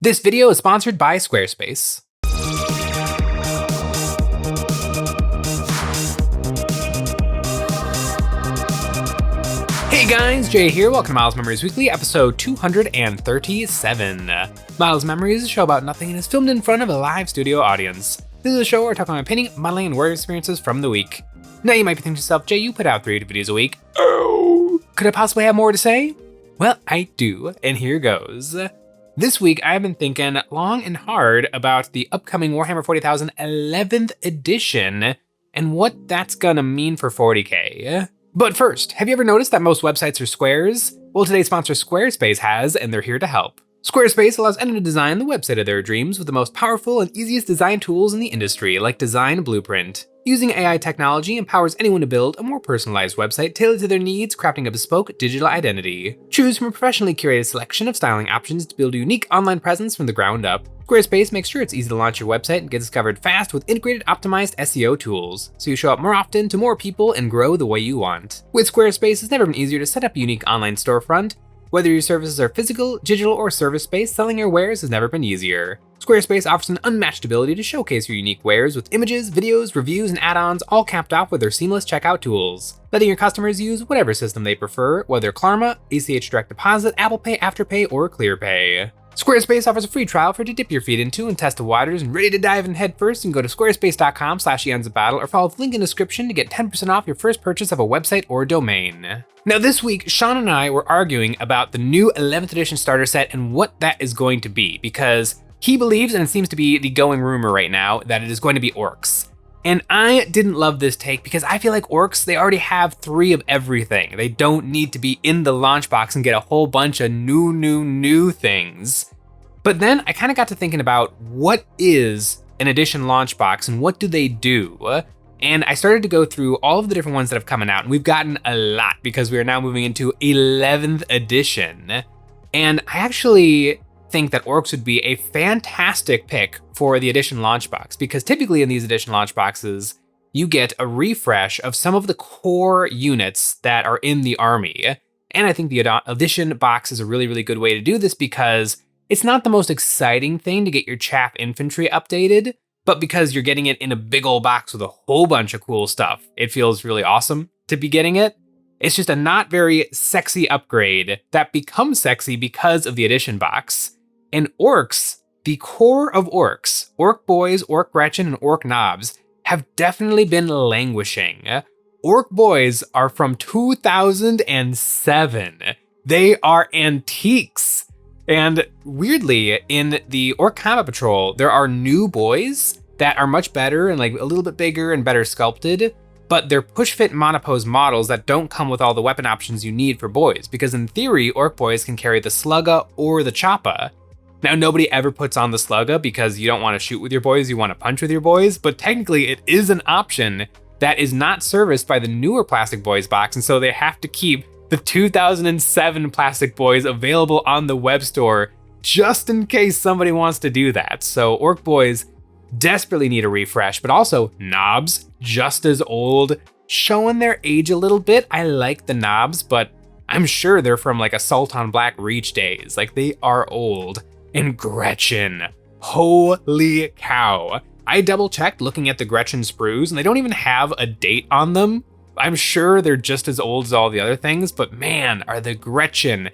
This video is sponsored by Squarespace. Hey guys, Jay here. Welcome to Miles Memories Weekly, episode 237. Miles Memories is a show about nothing and is filmed in front of a live studio audience. This is a show where I talk about my painting, modeling, and word experiences from the week. Now you might be thinking to yourself, Jay, you put out 3 videos a week. Oh, could I possibly have more to say? Well, I do, and here goes. This week, I've been thinking long and hard about the upcoming Warhammer 40,000 11th edition and what that's gonna mean for 40k. But first, have you ever noticed that most websites are squares? Well, today's sponsor Squarespace has, and they're here to help. Squarespace allows anyone to design the website of their dreams with the most powerful and easiest design tools in the industry, like Design Blueprint. Using AI technology empowers anyone to build a more personalized website tailored to their needs, crafting a bespoke digital identity. Choose from a professionally curated selection of styling options to build a unique online presence from the ground up. Squarespace makes sure it's easy to launch your website and get discovered fast with integrated optimized SEO tools, so you show up more often to more people and grow the way you want. With Squarespace, it's never been easier to set up a unique online storefront. Whether your services are physical, digital, or service-based, selling your wares has never been easier. Squarespace offers an unmatched ability to showcase your unique wares with images, videos, reviews, and add-ons all capped off with their seamless checkout tools, letting your customers use whatever system they prefer, whether Klarna, ACH Direct Deposit, Apple Pay, Afterpay, or ClearPay. Squarespace offers a free trial for you to dip your feet into and test the waters, and ready to dive in head first, and go to squarespace.com/EonsOfBattle or follow the link in the description to get 10% off your first purchase of a website or domain. Now this week, Sean and I were arguing about the new 11th edition starter set and what that is going to be, because he believes, and it seems to be the going rumor right now, that it is going to be orcs. And I didn't love this take because I feel like orcs, they already have 3 of everything. They don't need to be in the launch box and get a whole bunch of new things. But then I kind of got to thinking about what is an edition launch box and what do they do? And I started to go through all of the different ones that have come out, and we've gotten a lot because we are now moving into 11th edition. And I actually think that orcs would be a fantastic pick for the edition launch box, because typically in these edition launch boxes, you get a refresh of some of the core units that are in the army. And I think the edition box is a really good way to do this, because it's not the most exciting thing to get your chaff infantry updated, but because you're getting it in a big old box with a whole bunch of cool stuff, it feels really awesome to be getting it. It's just a not very sexy upgrade that becomes sexy because of the edition box. And orcs, the core of orcs, orc boys, orc Gretchen, and orc knobs, have definitely been languishing. Orc boys are from 2007. They are antiques. And weirdly, in the Orc Combat Patrol, there are new boys that are much better and like a little bit bigger and better sculpted, but they're push-fit monopose models that don't come with all the weapon options you need for boys, because in theory, orc boys can carry the slugga or the choppa. Now, nobody ever puts on the slugga because you don't want to shoot with your boys, you want to punch with your boys, but technically it is an option that is not serviced by the newer Plastic Boys box, and so they have to keep the 2007 Plastic Boys available on the web store just in case somebody wants to do that. So Orc Boys desperately need a refresh, but also knobs, just as old, showing their age a little bit. I like the knobs, but I'm sure they're from like Assault on Black Reach days. Like, they are old. And Gretchen, holy cow. I double checked looking at the Gretchen sprues and they don't even have a date on them. I'm sure they're just as old as all the other things, but man, are the Gretchen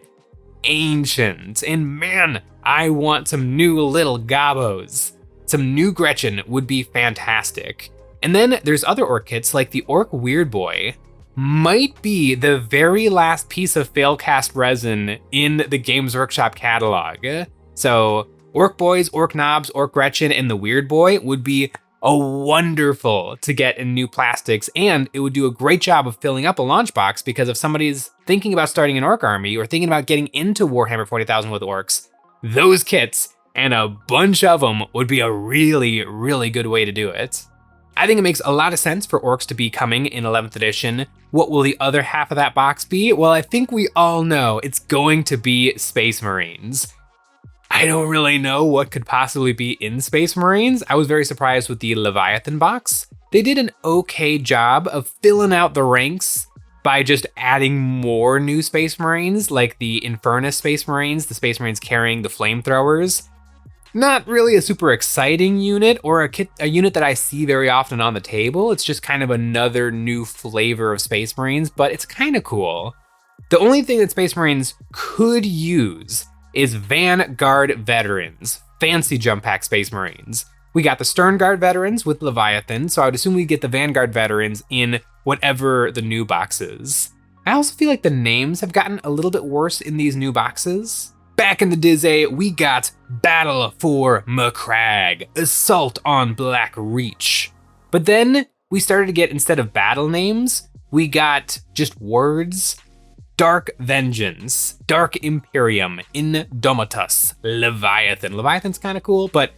ancient. And man, I want some new little gobos. Some new Gretchen would be fantastic. And then there's other orc kits like the Orc Weird Boy. Might be the very last piece of failcast resin in the Games Workshop catalog. So Orc Boys, Orc Knobs, Orc Gretchen, and the Weird Boy would be wonderful to get in new plastics, and it would do a great job of filling up a launch box, because if somebody's thinking about starting an orc army or thinking about getting into Warhammer 40,000 with orcs, those kits and a bunch of them would be a really good way to do it. I think it makes a lot of sense for orcs to be coming in 11th edition. What will the other half of that box be? Well, I think we all know it's going to be Space Marines. I don't really know what could possibly be in Space Marines. I was very surprised with the Leviathan box. They did an okay job of filling out the ranks by just adding more new Space Marines, like the Infernus Space Marines, the Space Marines carrying the flamethrowers. Not really a super exciting unit or a unit that I see very often on the table. It's just kind of another new flavor of Space Marines, but it's kind of cool. The only thing that Space Marines could use is Vanguard Veterans, fancy jump pack Space Marines. We got the Stern Guard Veterans with Leviathan, so I would assume we get the Vanguard Veterans in whatever the new box is. I also feel like the names have gotten a little bit worse in these new boxes. Back in the Dizzy, we got Battle for Macragge, Assault on Black Reach. But then we started to get, instead of battle names, we got just words. Dark Vengeance, Dark Imperium, Indomitus, Leviathan. Leviathan's kind of cool, but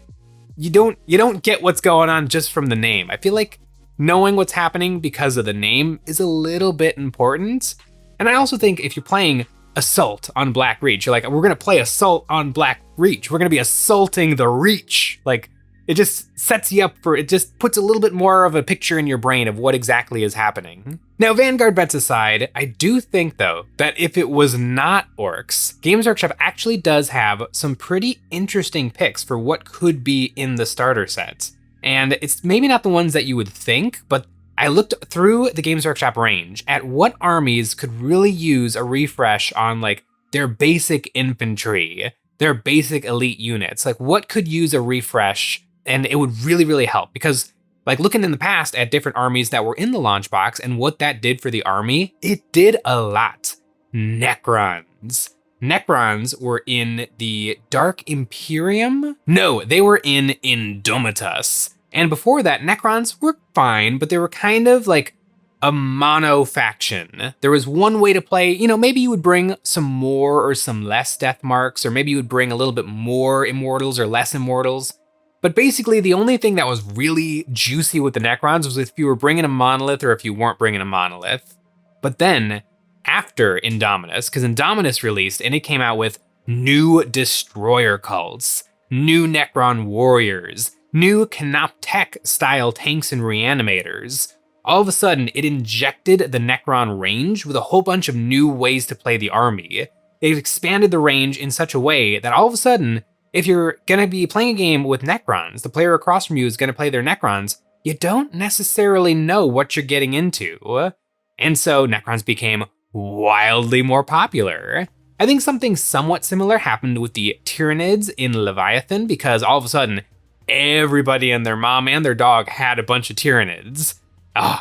you don't get what's going on just from the name. I feel like knowing what's happening because of the name is a little bit important. And I also think if you're playing Assault on Black Reach, you're like, we're gonna play Assault on Black Reach. We're gonna be assaulting the Reach. Like, it just sets you up for, it just puts a little bit more of a picture in your brain of what exactly is happening. Now, Vanguard bets aside, I do think though, that if it was not orcs, Games Workshop actually does have some pretty interesting picks for what could be in the starter set. And it's maybe not the ones that you would think, but I looked through the Games Workshop range at what armies could really use a refresh on like their basic infantry, their basic elite units. Like what could use a refresh, and it would really, really help, because like looking in the past at different armies that were in the launch box and what that did for the army, it did a lot. Necrons. Necrons were in the Dark Imperium? No, they were in Indomitus. And before that, Necrons were fine, but they were kind of like a mono faction. There was one way to play, maybe you would bring some more or some less death marks, or maybe you would bring a little bit more immortals or less immortals. But basically, the only thing that was really juicy with the Necrons was if you were bringing a monolith or if you weren't bringing a monolith. But then, after Indominus, because Indominus released and it came out with new destroyer cults, new Necron warriors, new Canoptech style tanks and reanimators. All of a sudden, it injected the Necron range with a whole bunch of new ways to play the army. It expanded the range in such a way that all of a sudden, if you're gonna be playing a game with Necrons, the player across from you is gonna play their Necrons, you don't necessarily know what you're getting into. And so Necrons became wildly more popular. I think something somewhat similar happened with the Tyranids in Leviathan, because all of a sudden, everybody and their mom and their dog had a bunch of Tyranids.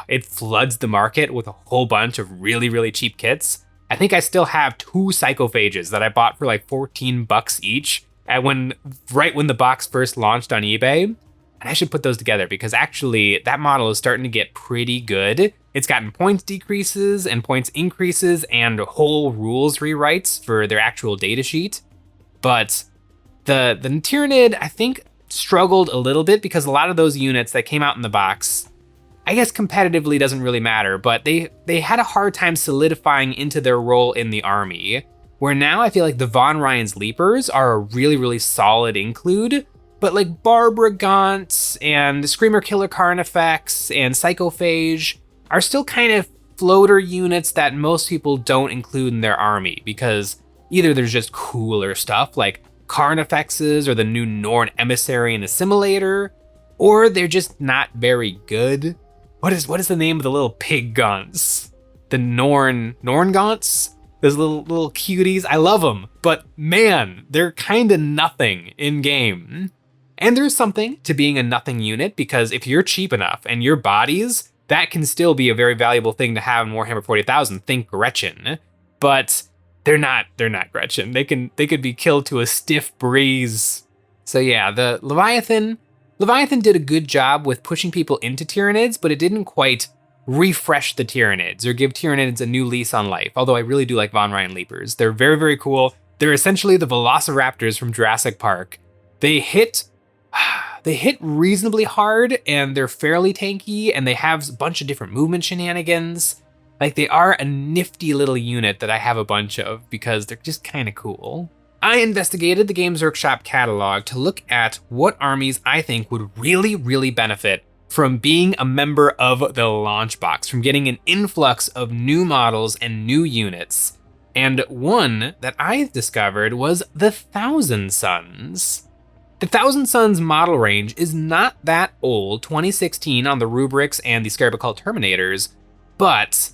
It floods the market with a whole bunch of really, really cheap kits. I think I still have 2 Psychophages that I bought for like $14 each right when the box first launched on eBay. And I should put those together because actually that model is starting to get pretty good. It's gotten points decreases and points increases and whole rules rewrites for their actual datasheet. But the Tyranid, I think, struggled a little bit because a lot of those units that came out in the box, I guess competitively doesn't really matter, but they had a hard time solidifying into their role in the army. Where now I feel like the Von Ryan's Leapers are a really, really solid include, but like Barbara Gaunt and Screamer Killer Carnifex and Psychophage are still kind of floater units that most people don't include in their army because either there's just cooler stuff like Carnifexes or the new Norn Emissary and Assimilator, or they're just not very good. What is the name of the little pig gaunts? The Norn gaunts? Those little cuties, I love them, but man, they're kind of nothing in game. And there's something to being a nothing unit because if you're cheap enough and your bodies, that can still be a very valuable thing to have in Warhammer 40,000. Think Gretchen, but they're not Gretchen. They could be killed to a stiff breeze. So yeah, the Leviathan did a good job with pushing people into Tyranids, but it didn't quite refresh the Tyranids or give Tyranids a new lease on life. Although I really do like Von Ryan Leapers. They're very, very cool. They're essentially the Velociraptors from Jurassic Park. They hit reasonably hard and they're fairly tanky and they have a bunch of different movement shenanigans. Like they are a nifty little unit that I have a bunch of because they're just kind of cool. I investigated the Games Workshop catalog to look at what armies I think would really, really benefit from being a member of the launch box, from getting an influx of new models and new units. And one that I discovered was the Thousand Sons. The Thousand Suns model range is not that old, 2016 on the Rubrics and the Scarab Occult Terminators, but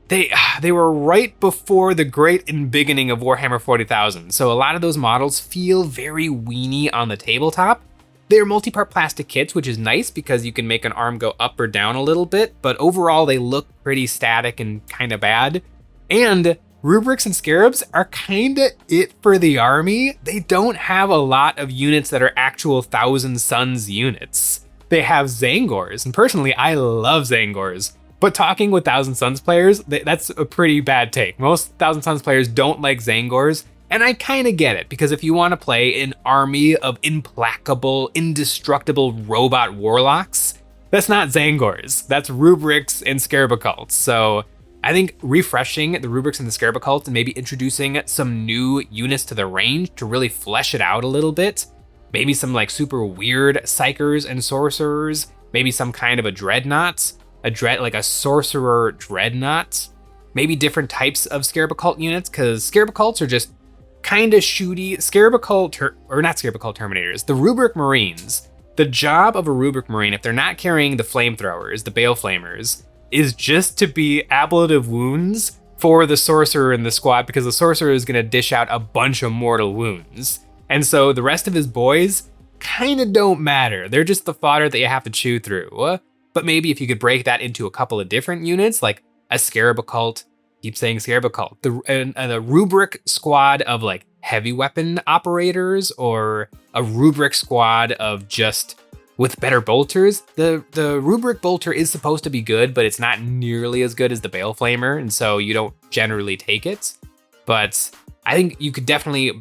they were right before the great beginning of Warhammer 40,000, so a lot of those models feel very weenie on the tabletop. They're multi-part plastic kits, which is nice because you can make an arm go up or down a little bit, but overall they look pretty static and kind of bad. And Rubrics and Scarabs are kinda it for the army. They don't have a lot of units that are actual Thousand Suns units. They have Zangors, and personally I love Zangors. But talking with Thousand Suns players, that's a pretty bad take. Most Thousand Suns players don't like Zangors, and I kinda get it, because if you wanna play an army of implacable, indestructible robot warlocks, that's not Zangors, that's Rubrics and Scarab Occults. So I think refreshing the Rubrics and the Scarab Occult and maybe introducing some new units to the range to really flesh it out a little bit, maybe some like super weird Psychers and Sorcerers, maybe some kind of a Dreadnought, like a Sorcerer Dreadnought, maybe different types of Scarab Occult units, because Scarab Occults are just kind of shooty. Scarab Occult, or not Scarab Occult Terminators, the Rubric Marines. The job of a Rubric Marine, if they're not carrying the Flamethrowers, the Bale Flamers, is just to be ablative wounds for the Sorcerer in the squad, because the Sorcerer is going to dish out a bunch of mortal wounds. And so the rest of his boys kind of don't matter. They're just the fodder that you have to chew through. But maybe if you could break that into a couple of different units, like a Scarab Occult, keep saying Scarab Occult, the Rubric squad of like heavy weapon operators, or a Rubric squad of just with better bolters. The Rubric bolter is supposed to be good, but it's not nearly as good as the Bale Flamer, and so you don't generally take it. But I think you could definitely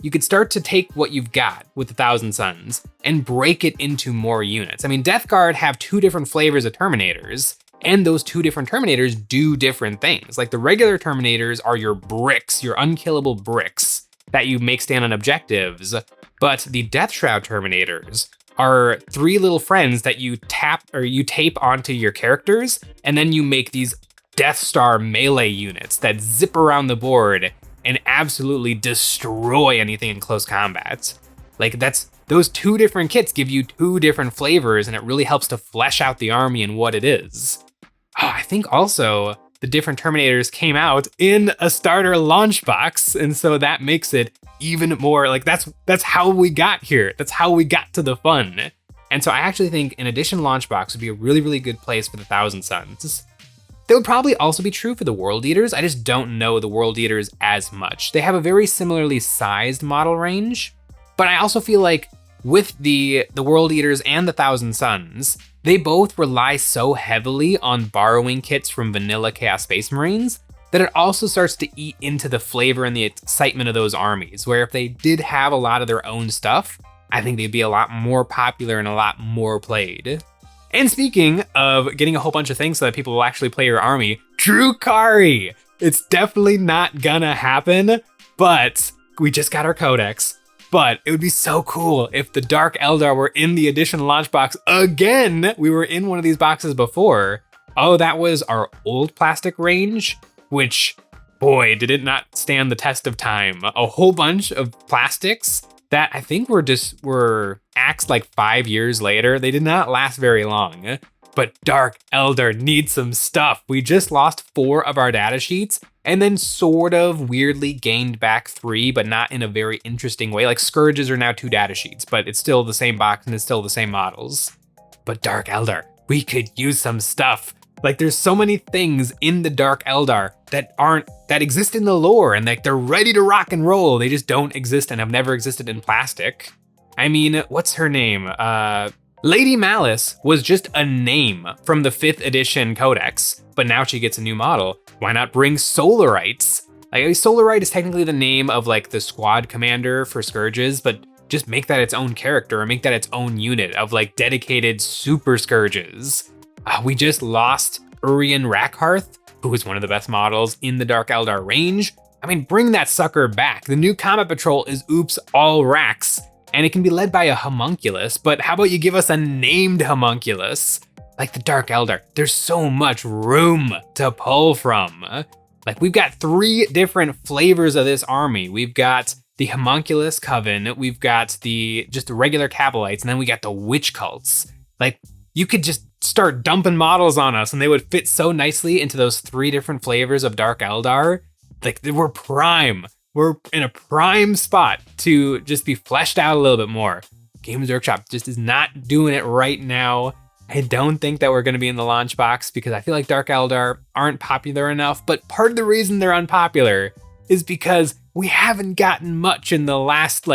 you could start to take what you've got with the Thousand Suns and break it into more units. I mean, Death Guard have two different flavors of Terminators, and those two different Terminators do different things. Like the regular Terminators are your bricks, your unkillable bricks that you make stand on objectives, but the Death Shroud Terminators are three little friends that you tape onto your characters, and then you make these Death Star melee units that zip around the board and absolutely destroy anything in close combat. Like those two different kits give you two different flavors, and it really helps to flesh out the army and what it is. I think also the different Terminators came out in a starter launch box, and so that makes it even more like that's how we got here. That's how we got to the fun. And so I actually think an edition launch box would be a really, really good place for the Thousand Suns. That would probably also be true for the World Eaters. I just don't know the World Eaters as much. They have a very similarly sized model range, but I also feel like with the World Eaters and the Thousand Suns, they both rely so heavily on borrowing kits from vanilla Chaos Space Marines that it also starts to eat into the flavor and the excitement of those armies, where if they did have a lot of their own stuff, I think they'd be a lot more popular and a lot more played. And speaking of getting a whole bunch of things so that people will actually play your army, Drukhari! It's definitely not gonna happen, but we just got our codex. But it would be so cool if the Dark Eldar were in the edition launch box again. We were in one of these boxes before. Oh, that was our old plastic range, which, boy, did it not stand the test of time. A whole bunch of plastics that I think were axed like 5 years later. They did not last very long. But Dark Eldar needs some stuff. We just lost 4 of our data sheets and then sort of weirdly gained back 3, but not in a very interesting way. Like Scourges are now 2 data sheets, but it's still the same box and it's still the same models. But Dark Eldar, we could use some stuff. Like there's so many things in the Dark Eldar that exist in the lore, and like they're ready to rock and roll. They just don't exist and have never existed in plastic. I mean, what's her name? Lady Malice was just a name from the 5th edition codex, but now she gets a new model. Why not bring Solarites? Like Solarite is technically the name of like the squad commander for Scourges, but just make that its own character or make that its own unit of like dedicated super Scourges. We just lost Urian Rackhearth, who is one of the best models in the Dark Eldar range. I mean, bring that sucker back. The new Combat Patrol is Oops All Racks, and it can be led by a homunculus, but how about you give us a named homunculus? Like the Dark Eldar, there's so much room to pull from. Like we've got 3 different flavors of this army. We've got the Homunculus Coven, we've got just the regular Cabalites, and then we got the Witch Cults. Like, you could just start dumping models on us and they would fit so nicely into those 3 different flavors of Dark Eldar. Like, we're prime. We're in a prime spot to just be fleshed out a little bit more. Games Workshop just is not doing it right now. I don't think that we're going to be in the launch box because I feel like Dark Eldar aren't popular enough, but part of the reason they're unpopular is because we haven't gotten much in the last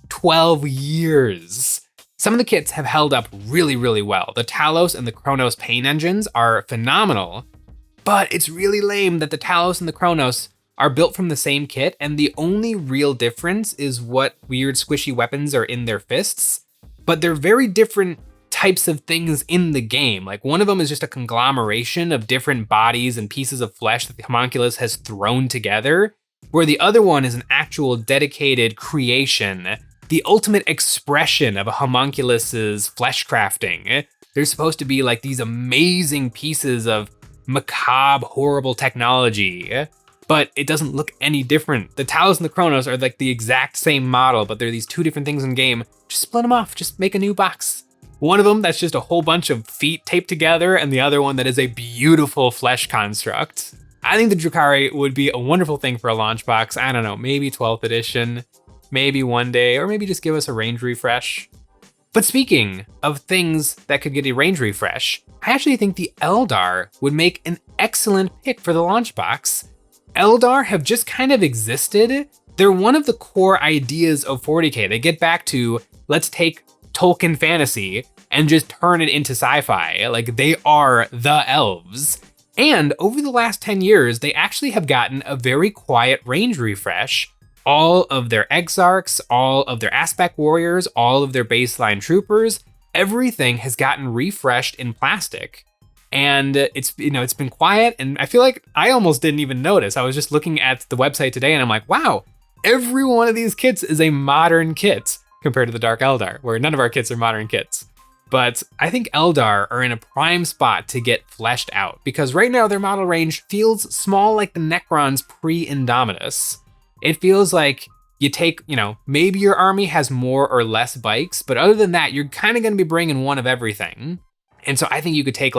12 years. Some of the kits have held up really, really well. The Talos and the Kronos paint engines are phenomenal, but it's really lame that the Talos and the Kronos are built from the same kit, and the only real difference is what weird squishy weapons are in their fists, but they're very different types of things in the game. Like, one of them is just a conglomeration of different bodies and pieces of flesh that the homunculus has thrown together, where the other one is an actual dedicated creation, the ultimate expression of a homunculus's flesh crafting. They're supposed to be like these amazing pieces of macabre, horrible technology, but it doesn't look any different. The Talos and the Kronos are like the exact same model, but they're these 2 different things in game. Just split them off, just make a new box. One of them that's just a whole bunch of feet taped together, and the other one that is a beautiful flesh construct. I think the Drukhari would be a wonderful thing for a launch box. I don't know, maybe 12th edition, maybe one day, or maybe just give us a range refresh. But speaking of things that could get a range refresh, I actually think the Eldar would make an excellent pick for the launch box. Eldar have just kind of existed. They're one of the core ideas of 40K. They get back to, let's take Tolkien fantasy and just turn it into sci-fi. Like, they are the elves. And over the last 10 years, they actually have gotten a very quiet range refresh. All of their Exarchs, all of their Aspect Warriors, all of their baseline troopers, everything has gotten refreshed in plastic. And it's been quiet, and I feel like I almost didn't even notice. I was just looking at the website today and I'm like, wow, every one of these kits is a modern kit compared to the Dark Eldar, where none of our kits are modern kits. But I think Eldar are in a prime spot to get fleshed out, because right now their model range feels small like the Necrons pre-Indominus. It feels like you take, maybe your army has more or less bikes, but other than that, you're kind of going to be bringing one of everything. And so I think you could take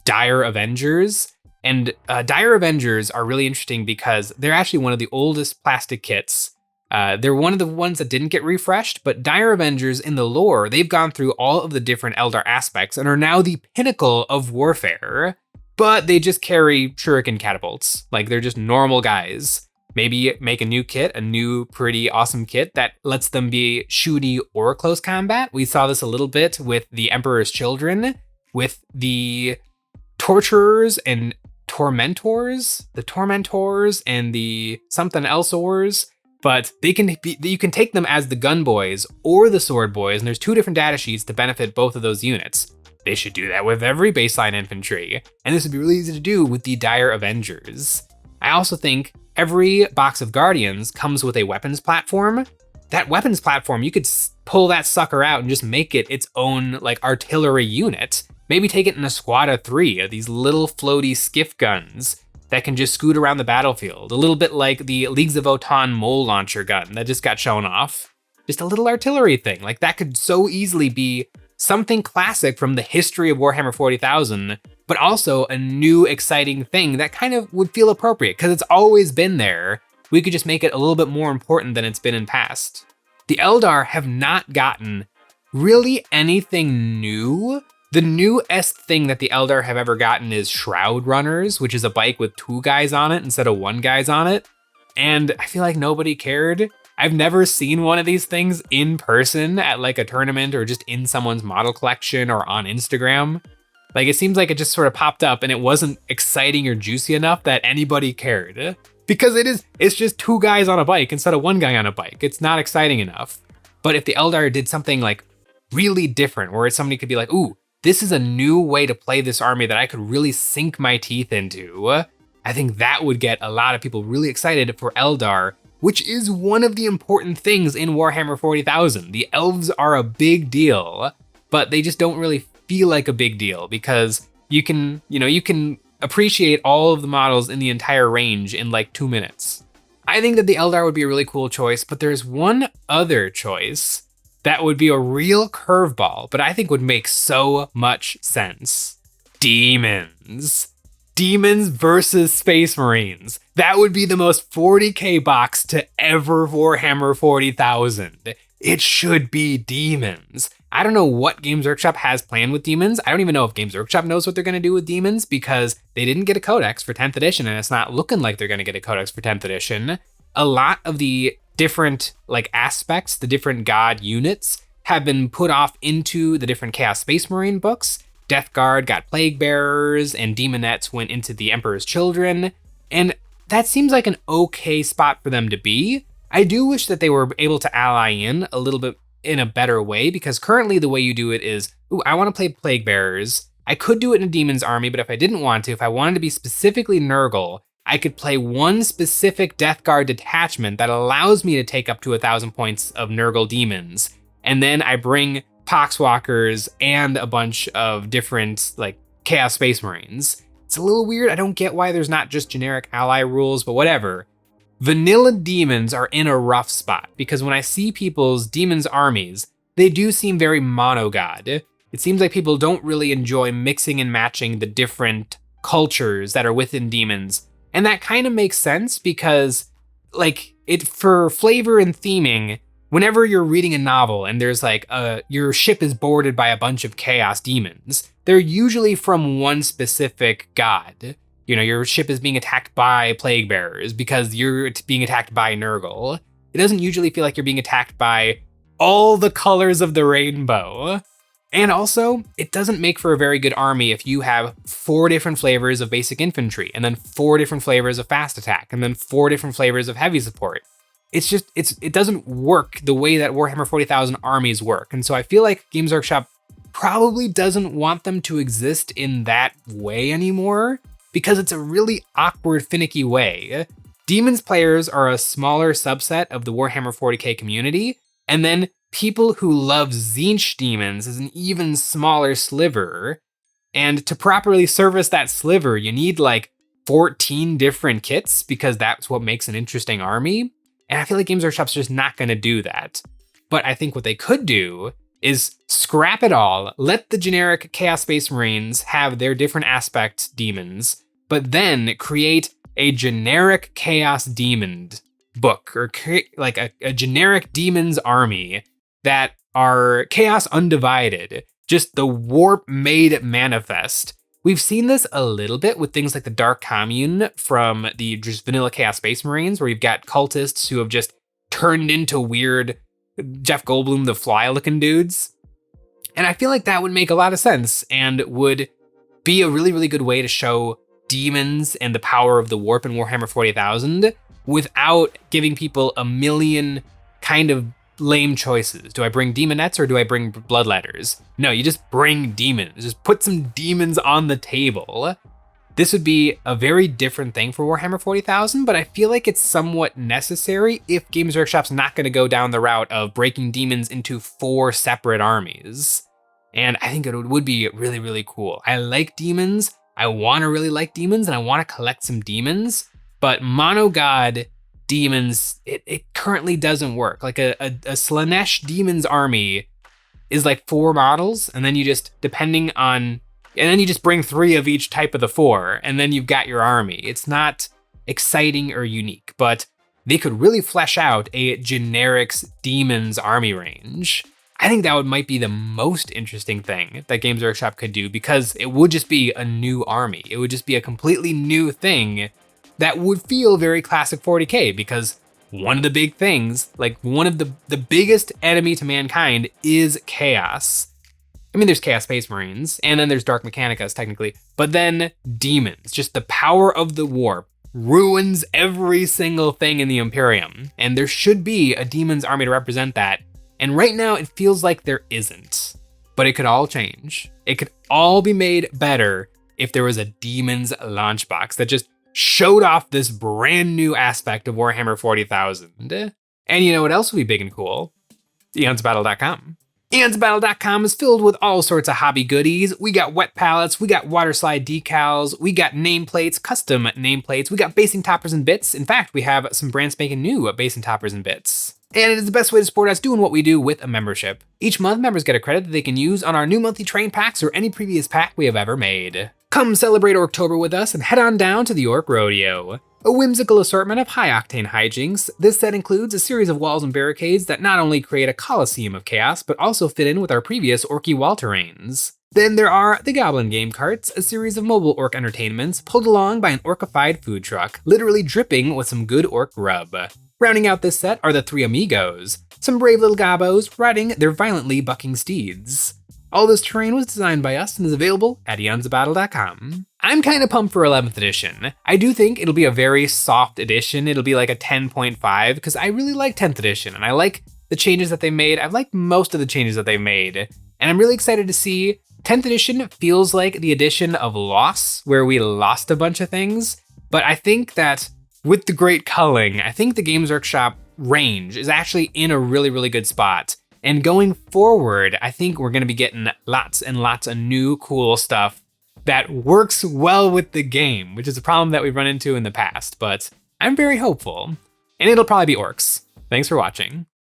Dire Avengers, and Dire Avengers are really interesting because they're actually one of the oldest plastic kits. They're one of the ones that didn't get refreshed, but Dire Avengers in the lore, they've gone through all of the different Eldar aspects and are now the pinnacle of warfare, but they just carry shuriken catapults. Like, they're just normal guys. Maybe make a new kit, a new pretty awesome kit that lets them be shooty or close combat. We saw this a little bit with the Emperor's Children, with the Torturers and Tormentors, and the something else-ors, but you can take them as the gun boys or the sword boys, and there's 2 different data sheets to benefit both of those units. They should do that with every baseline infantry, and this would be really easy to do with the Dire Avengers. I also think every box of Guardians comes with a weapons platform. That weapons platform, you could pull that sucker out and just make it its own artillery unit. Maybe take it in a squad of 3 of these little floaty skiff guns that can just scoot around the battlefield. A little bit like the Leagues of Votann mole launcher gun that just got shown off. Just a little artillery thing. That could so easily be something classic from the history of Warhammer 40,000, but also a new exciting thing that kind of would feel appropriate because it's always been there. We could just make it a little bit more important than it's been in past. The Eldar have not gotten really anything new. The newest thing that the Eldar have ever gotten is Shroud Runners, which is a bike with 2 guys on it instead of 1 guy's on it. And I feel like nobody cared. I've never seen one of these things in person at a tournament or just in someone's model collection or on Instagram. It seems like it just sort of popped up and it wasn't exciting or juicy enough that anybody cared. Because it's just 2 guys on a bike instead of 1 guy on a bike. It's not exciting enough. But if the Eldar did something really different, where somebody could be like, ooh, this is a new way to play this army that I could really sink my teeth into, I think that would get a lot of people really excited for Eldar, which is one of the important things in Warhammer 40,000. The elves are a big deal, but they just don't really feel like a big deal because you can appreciate all of the models in the entire range in 2 minutes. I think that the Eldar would be a really cool choice, but there's one other choice that would be a real curveball, but I think would make so much sense. Demons. Demons versus Space Marines. That would be the most 40k box to ever Warhammer 40,000. It should be demons. I don't know what Games Workshop has planned with demons. I don't even know if Games Workshop knows what they're going to do with demons because they didn't get a codex for 10th edition and it's not looking like they're going to get a codex for 10th edition. A lot of the different aspects, the different god units have been put off into the different Chaos Space Marine books. Death Guard got Plague Bearers and Demonettes went into the Emperor's Children. And that seems like an okay spot for them to be. I do wish that they were able to ally in a little bit in a better way because currently the way you do it is, I want to play Plague Bearers. I could do it in a Demon's Army, but if I didn't want to, if I wanted to be specifically Nurgle, I could play one specific Death Guard detachment that allows me to take up to 1,000 points of Nurgle demons. And then I bring Poxwalkers and a bunch of different Chaos Space Marines. It's a little weird. I don't get why there's not just generic ally rules, but whatever. Vanilla demons are in a rough spot because when I see people's demons armies, they do seem very monogod. It seems like people don't really enjoy mixing and matching the different cultures that are within demons. And that kind of makes sense because for flavor and theming, whenever you're reading a novel and there's your ship is boarded by a bunch of chaos demons, they're usually from one specific god. You know, your ship is being attacked by Plague Bearers because you're being attacked by Nurgle. It doesn't usually feel like you're being attacked by all the colors of the rainbow. And also, it doesn't make for a very good army if you have 4 different flavors of basic infantry, and then 4 different flavors of fast attack, and then 4 different flavors of heavy support. It doesn't work the way that Warhammer 40,000 armies work. And so I feel like Games Workshop probably doesn't want them to exist in that way anymore because it's a really awkward, finicky way. Demons players are a smaller subset of the Warhammer 40k community, and then people who love Tzeentch demons is an even smaller sliver. And to properly service that sliver, you need 14 different kits because that's what makes an interesting army. And I feel like Games Workshop's just not going to do that. But I think what they could do is scrap it all, let the generic Chaos Space Marines have their different aspect demons, but then create a generic Chaos Demon book or a generic Demons army that are Chaos Undivided, just the warp-made manifest. We've seen this a little bit with things like the Dark Commune from the just vanilla Chaos Space Marines, where you've got cultists who have just turned into weird Jeff Goldblum the Fly looking dudes. And I feel like that would make a lot of sense and would be a really, really good way to show demons and the power of the warp in Warhammer 40,000 without giving people a million kind of lame choices. Do I bring demonettes or do I bring bloodletters? No, you just bring demons. Just put some demons on the table. This would be a very different thing for Warhammer 40,000, but I feel like it's somewhat necessary if Games Workshop's not going to go down the route of breaking demons into 4 separate armies. And I think it would be really, really cool. I like demons. I want to really like demons, and I want to collect some demons, but monogod demons, it currently doesn't work. Like a Slaanesh demons army is 4 models, and then you just, and then you just bring 3 of each type of the 4, and then you've got your army. It's not exciting or unique, but they could really flesh out a generics demons army range. I think that might be the most interesting thing that Games Workshop could do because it would just be a new army. It would just be a completely new thing that would feel very classic 40k because one of the big things, one of the biggest enemy to mankind is chaos. I mean, there's Chaos Space Marines, and then there's Dark Mechanicus, technically, but then demons, just the power of the warp, ruins every single thing in the Imperium, and there should be a demons army to represent that, and right now it feels like there isn't, but it could all change. It could all be made better if there was a demons launch box that just showed off this brand new aspect of Warhammer 40,000. And you know what else would be big and cool? EonsOfBattle.com. EonsOfBattle.com is filled with all sorts of hobby goodies. We got wet pallets, we got water slide decals, we got nameplates, custom nameplates, we got basing toppers and bits. In fact, we have some brand spanking new basing toppers and bits. And it is the best way to support us doing what we do with a membership. Each month, members get a credit that they can use on our new monthly train packs or any previous pack we have ever made. Come celebrate Orctober with us and head on down to the Orc Rodeo. A whimsical assortment of high-octane hijinks, this set includes a series of walls and barricades that not only create a coliseum of chaos, but also fit in with our previous orky wall terrains. Then there are the Goblin Game Carts, a series of mobile orc entertainments pulled along by an orcified food truck, literally dripping with some good orc grub. Rounding out this set are the Three Amigos, some brave little gobbos riding their violently bucking steeds. All this terrain was designed by us and is available at EonsOfBattle.com. I'm kind of pumped for 11th edition. I do think it'll be a very soft edition. It'll be like a 10.5 because I really like 10th edition and I like the changes that they made. I've liked most of the changes that they made. And I'm really excited to see 10th edition feels like the edition of Loss, where we lost a bunch of things. But I think that with the great culling, I think the Games Workshop range is actually in a really, really good spot. And going forward, I think we're gonna be getting lots and lots of new cool stuff that works well with the game, which is a problem that we've run into in the past, but I'm very hopeful. And it'll probably be orcs. Thanks for watching.